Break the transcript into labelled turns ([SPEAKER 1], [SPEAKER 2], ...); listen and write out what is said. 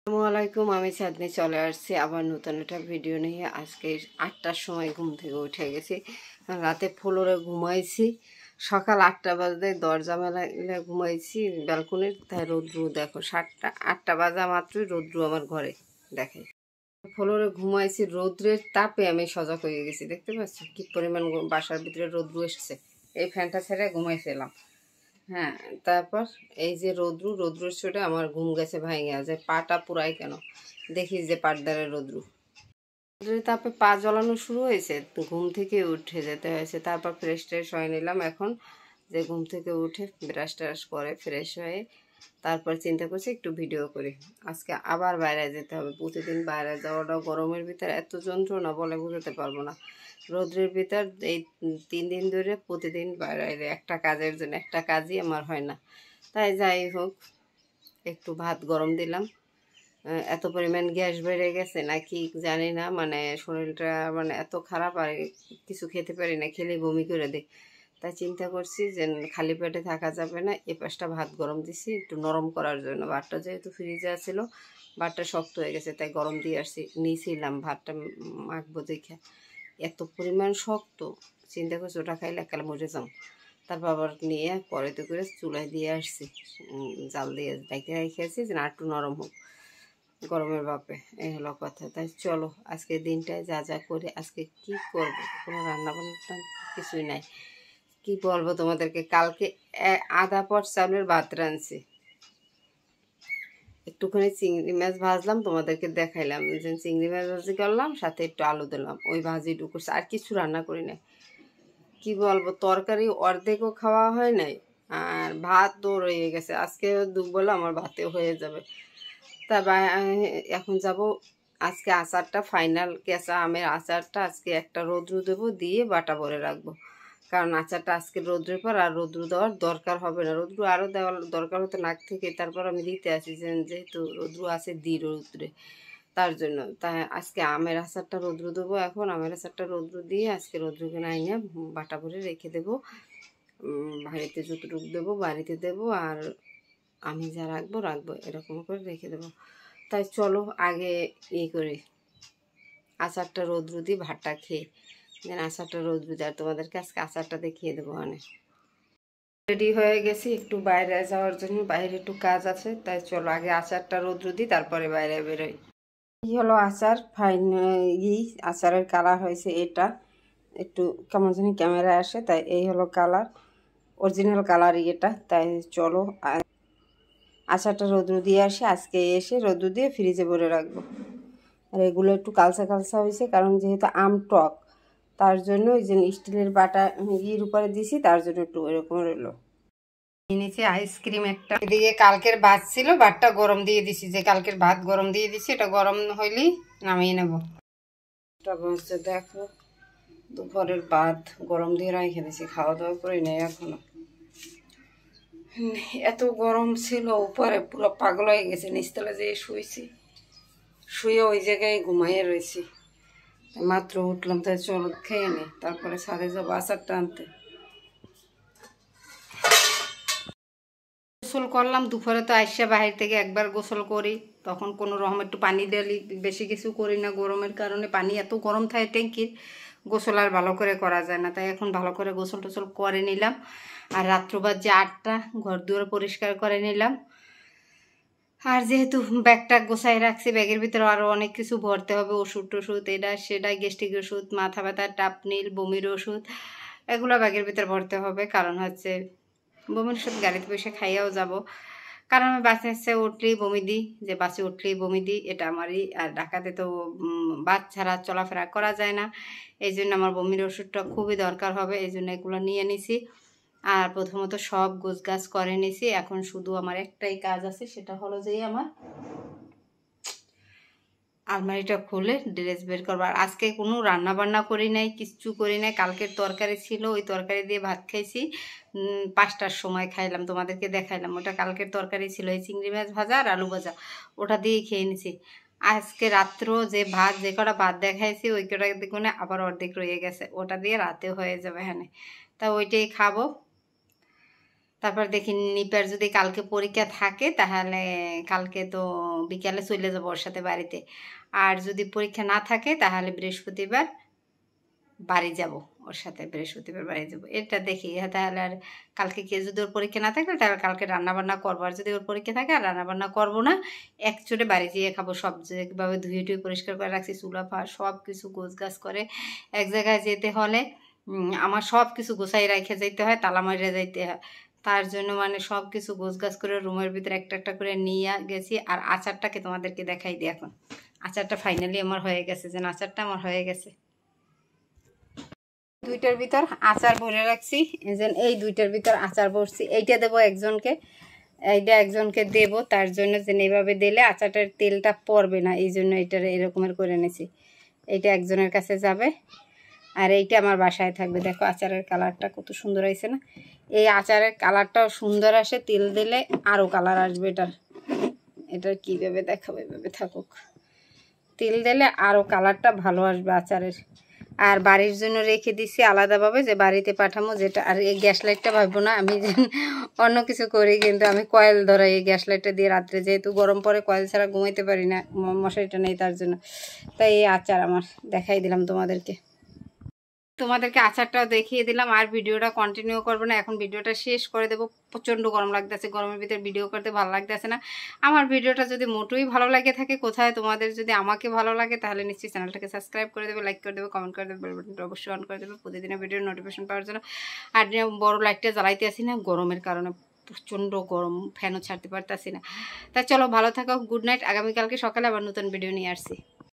[SPEAKER 1] আসসালামু আলাইকুম। আমি চাঁদনি চলে আসছি আবার নতুন একটা ভিডিও নিয়ে। আজকে 8টার সময় ঘুম থেকে উঠে গেছি, রাতে ফ্লোরে ঘুমাইছি। সকাল 8টা বাজে দরজা মেলে ঘুমাইছি ব্যালকনির, তাই রৌদ্রু দেখো 8টা বাজা মাত্রই রৌদ্রু আমার ঘরে দেখে। ফ্লোরে ঘুমাইছি, রৌদ্রের তাপে আমি সজাগ হয়ে গেছি। দেখতে পাচ্ছ কি পরিমাণ বাসার ভিতরে রৌদ্রু এসেছে। এই ফ্যানটা ছেড়ে ঘুমাইছিলাম। হ্যাঁ, তারপর এই যে রৌদ্রুর চোটে আমার ঘুম গেছে ভাঙে, যে পাটা পুরাই কেন দেখি যে পাটদারে রৌদ্রু তারপর পা জ্বলানো শুরু হয়েছে। ঘুম থেকে উঠে যেতে হয়েছে। তারপর ফ্রেশ ট্রেশ হয়ে নিলাম। এখন যে ঘুম থেকে উঠে ব্রাশ ট্রাশ করে ফ্রেশ হয়ে তারপর চিন্তা করছি একটু ভিডিও করি। আজকে আবার বাইরে যেতে হবে। প্রতিদিন বাইরে যাওয়াটা গরমের ভিতরে এত যন্ত্রণা বলে বোঝাতে পারবো না। রোদ্রের ভিতর এই 3 দিন ধরে প্রতিদিন বাইরে একটা কাজের জন্য একটা কাজই আমার হয় না। তাই যাই হোক, একটু ভাত গরম দিলাম। এত পরিমাণ গ্যাস বেড়ে গেছে নাকি জানি না, মানে শরীরটা মানে এত খারাপ, আর কিছু খেতে পারি না, খেলে বমি করে দিই। তাই চিন্তা করছি যে খালি পেটে থাকা যাবে না। এ পাশটা ভাত গরম দিছি একটু নরম করার জন্য। ভাতটা যেহেতু ফ্রিজে ছিল, ভাতটা শক্ত হয়ে গেছে, তাই গরম দিয়ে আসছি। নিয়েছিলাম ভাতটা মাখবো দেখে, এত পরিমাণ শক্ত, চিন্তা করছি ওটা খাইলে একালে মরে যাও। তারপর আবার নিয়ে কড়াইতে করে চুলায় দিয়ে আসছি, জাল দিয়ে ডেকে রেখেছি যে না একটু নরম হোক গরমের বাপে। এই হলো কথা। তাই চলো আজকে দিনটায় যা যা করে আজকে কি করবো, কোনো রান্নাবান্না কিছুই নাই। কি বলবো তোমাদেরকে, কালকে আধা পট চাউলের ভাত রাঁধছি, একটুখানি চিংড়ি মাছ ভাজলাম, তোমাদেরকে দেখাইলাম যে চিংড়ি মাছ ভাজি করলাম, সাথে একটু আলু দিলাম, ওই ভাজিটুকু, আর কিছু রান্না করি নাই। কি বলবো, তরকারি অর্ধেকও খাওয়া হয় নাই, আর ভাতও রয়ে গেছে। আজকে দুপুরবেলা আমার ভাতে হয়ে যাবে। তা এখন যাব আজকে আচারটা ফাইনাল, কেঁচা আমের আচারটা আজকে একটা রৌদ্রু দেবো, দিয়ে বাটা ভরে রাখবো। কারণ আচারটা আজকে রৌদ্রের পর আর রৌদ্রু দেওয়ার দরকার হবে না। রৌদ্রু আরও দেওয়ার দরকার হতো নাক থেকে, তারপর আমি দিতে আসি যেহেতু রৌদ্রু আছে দিই রৌদ্রে, তার জন্য। তাই আজকে আমের আচারটা রৌদ্রু দেবো। এখন আমের আচারটা রৌদ্রু দিয়ে আজকে রৌদ্রুকে নাইয়ে বাটা ভরে রেখে দেবো। বাড়িতে যতটুকু দেবো বাড়িতে দেবো, আর আমি যা রাখবো এরকম করে রেখে দেবো। তাই চলো আগে করি, আচারটা রৌদ্রু দিই, ভাতটা খেয়ে যেন আচারটা রৌদ্রু দেয়। তোমাদেরকে আজকে আচারটা দেখিয়ে দেবো। অনেক রেডি হয়ে গেছি একটু বাইরে যাওয়ার জন্য, বাইরে একটু কাজ আছে। তাই চলো আগে আচারটা রৌদ্রু দিই, তারপরে বাইরে বেরোই। এই হলো আচার, ফাইন আচারের কালার হয়েছে এটা, একটু কেমন জানি ক্যামেরায় আসে, তাই এই হলো কালার, অরিজিনাল কালারই এটা। তাই চলো আচারটা রৌদ্র দিয়ে আসি। আজকে এসে রৌদ্র দিয়ে ফ্রিজে ভরে রাখবো। আর এগুলো একটু কালসা কালসা হয়েছে, কারণ যেহেতু আম টক, তার জন্য ওই যে স্টিলের বাটা উপরে দিছি, তার জন্য একটু এরকম রইলো। নিয়েছি আইসক্রিম একটা, এদিকে কালকের ভাত ছিল, ভাতটা গরম দিয়ে দিছি, যে কালকের ভাত গরম দিয়ে দিছি, এটা গরম হইলেই নামিয়ে নেব। দেখো দুপুরের ভাত গরম দিয়ে রেখে দিছি, খাওয়া দাওয়া করে নেই এখনো। এত গরম ছিল, উপরে পুরো পাগল হয়ে গেছে, নিচতলা যেয়ে শুয়েছি, শুয়ে ওই জায়গায় ঘুমাইয়ে রয়েছি। মাত্র উঠলাম, তাই চলো খেয়ে নি, তারপরে ছাদে যাবো আচারটা আনতে। গোসল করলাম দুপুরে, তো আইসা বাহির থেকে একবার গোসল করি, তখন কোনো রকম একটু পানি দিলি, বেশি কিছু করি না গরমের কারণে। পানি এত গরম থাকে ট্যাঙ্কির, গোসল আর ভালো করে করা যায় না। তাই এখন ভালো করে গোসল টোসল করে নিলাম। আর রাত্র বাজে 8টা, ঘর দুয়ার পরিষ্কার করে নিলাম। আর যেহেতু ব্যাগটা গোছাই রাখছি, ব্যাগের ভিতরে আরও অনেক কিছু ভরতে হবে, ওষুধ টষুধ, এটা সেটা, গ্যাস্ট্রিক ওষুধ, মাথা ব্যথা, টাপনিল, বমির ওষুধ, এগুলো ব্যাগের ভিতরে ভরতে হবে। কারণ হচ্ছে বমির ওষুধ গাড়িতে বসে খাইয়াও যাব, কারণ আমি বাসে উঠলেই বমি দিই, যে বাসে উঠলেই বমি দিই, এটা আমারই। আর ঢাকাতে তো বাস ছাড়া চলাফেরা করা যায় না, এই জন্য আমার বমির ওষুধটা খুবই দরকার হবে, এই জন্য এগুলো নিয়ে নিছি। আর প্রথমত সব গোছগাছ করে নিছি। এখন শুধু আমার একটাই কাজ আছে, সেটা হলো যে আমার আলমারিটা খুলে ড্রেস বের করবার। আজকে কোনো রান্না বান্না করি নাই, কিচ্ছু করি নাই। কালকের তরকারি ছিল, ওই তরকারি দিয়ে ভাত খাইছি, 5টার সময় খাইলাম, তোমাদেরকে দেখাইলাম। ওটা কালকের তরকারি ছিল, এই চিংড়ি মাছ ভাজা আর আলু ভাজা, ওটা দিয়েই খেয়ে নিছি। আজকে রাত্র যে ভাত, যে কটা ভাত দেখাইছি ওই কটা দেখুন আবার অর্ধেক রয়ে গেছে, ওটা দিয়ে রাতে হয়ে যাবে। হ্যাঁ, তা ওইটাই খাবো। তারপর দেখি নিপার যদি কালকে পরীক্ষা থাকে তাহলে কালকে তো বিকালে চলে যাবো ওর সাথে বাড়িতে, আর যদি পরীক্ষা না থাকে তাহলে বৃহস্পতিবার বাড়ি যাব, ওর সাথে বৃহস্পতিবার বাড়ি যাব। এটা দেখি তাহলে আর কালকে কে যদি ওর পরীক্ষা না থাকে তাহলে কালকে রান্নাবান্না করবো, আর যদি ওর পরীক্ষা থাকে আর রান্নাবান্না করবো না, একচোটে বাড়ি যেয়ে খাবো। সব যেভাবে ধুয়ে টুয়ে পরিষ্কার করে রাখছি, চুলা ফাড় সব কিছু গোছগাছ করে এক জায়গায় যেতে হলে আমার সব কিছু গোছাই রেখে যাইতে হয়, তালা মারিয়ে যাইতে হয়। তার জন্য মানে সব কিছু গোছগাছ করে রুমের ভিতরে একটা একটা করে নিয়ে গেছি। আর আচারটাকে তোমাদেরকে দেখাই দিই এখন। আচারটা ফাইনালি আমার হয়ে গেছে, যে আচারটা আমার হয়ে গেছে। দুইটার ভিতর আচার ভরে রাখছি, এই দুইটার ভিতর আচার ভরছি। এইটা দেবো একজনকে, এইটা একজনকে দেব, তার জন্য যে এইভাবে দিলে আচারটার তেলটা পড়বে না, এই জন্য এইটার এরকমের করে নিয়েছি। এইটা একজনের কাছে যাবে আর এইটা আমার বাসায় থাকবে। দেখো আচারের কালারটা কত সুন্দর হয়েছে না? এই আচারের কালারটাও সুন্দর আসে, তেল দিলে আরও কালার আসবে এটার। এটার কীভাবে দেখাবো, এভাবে থাকুক, তেল দিলে আরও কালারটা ভালো আসবে আচারের। আর বাড়ির জন্য রেখে দিছি আলাদাভাবে, যে বাড়িতে পাঠাবো যেটা। আর এই গ্যাস লাইটটা ভাববো না আমি যে অন্য কিছু করি, কিন্তু আমি কয়েল ধরাই এই গ্যাস লাইটটা দিয়ে রাত্রে, যেহেতু গরম পরে কয়েল ছাড়া ঘুমাইতে পারি না, মশারিটা নেই তার জন্য। তাই এই আচার আমার দেখাই দিলাম তোমাদেরকে। আচারটাও দেখিয়ে দিলাম, আর ভিডিওটা কন্টিনিউ করবো না, এখন ভিডিওটা শেষ করে দেবো। প্রচণ্ড গরম লাগতেছে, গরমের ভিতরে ভিডিও করতে ভালো লাগতেছে না। আমার ভিডিওটা যদি মোটেই ভালো লাগে থাকে কোথায় তোমাদের, যদি আমাকে ভালো লাগে তাহলে নিশ্চয়ই চ্যানেলটাকে সাবস্ক্রাইব করে দেবে, লাইক করে দেবে, কমেন্ট করে দেবে, বেল বাটনটা অবশ্যই অন করে দেবে প্রতিদিনের ভিডিওর নোটিফিকেশন পাওয়ার জন্য। আর বড় লাইটটা জ্বালাইতে আসি না গরমের কারণে, প্রচণ্ড গরম, ফ্যানও ছাড়তে পারতেছি না। তা চলো ভালো থাকো, গুড নাইট। আগামীকালকে সকালে আবার নতুন ভিডিও নিয়ে আসছি।